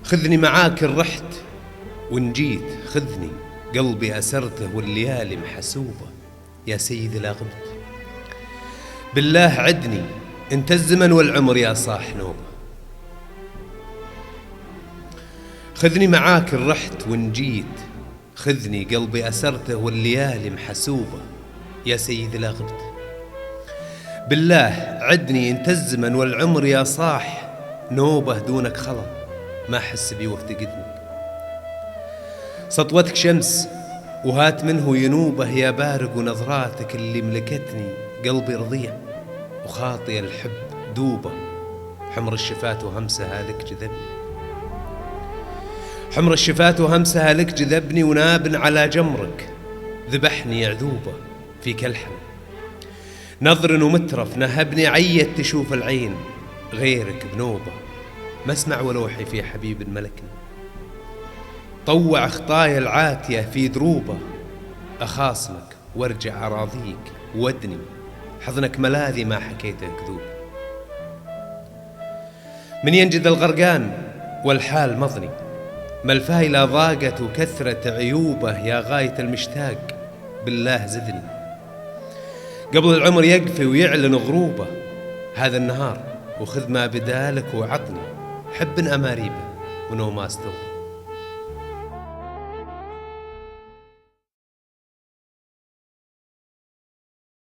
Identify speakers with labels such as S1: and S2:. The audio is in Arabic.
S1: خذني معاك إن رحت وإن جيت، خذني قلبي أسرته والليالي محسوبة، يا سيدي لا غبت. بالله عدني انت الزمن والعمر يا صاح نوبة. خذني معاك إن رحت وإن جيت، خذني قلبي أسرته والليالي محسوبة، يا سيدي لا غبت. بالله عدني انت الزمن والعمر يا صاح نوبة، دونك خلط ما أحس بي وافتقدني. سطوتك شمس وهات منه ينوبه، يا بارق ونظراتك اللي ملكتني قلبي رضيع وخاطي الحب دوبه. حمر الشفات وهمسها لك جذبني، حمر الشفات وهمسها لك جذبني، وناب على جمرك ذبحني عذوبه في كلحم. نظر ومترف نهبني عيت تشوف العين غيرك بنوبه، ما اسمع ولوحي في حبيب ملكني. طوع خطايا العاتية في دروبه، أخاصمك وارجع أراضيك ودني، حضنك ملاذي ما حكيته كذوب. من ينجد الغرقان والحال مضني، ما الفايلة ضاقت وكثرت عيوبه، يا غاية المشتاق بالله زدني. قبل العمر يقفي ويعلن غروبه، هذا النهار وخذ ما بدالك وعطني حب أماريبه ونوماس توبه.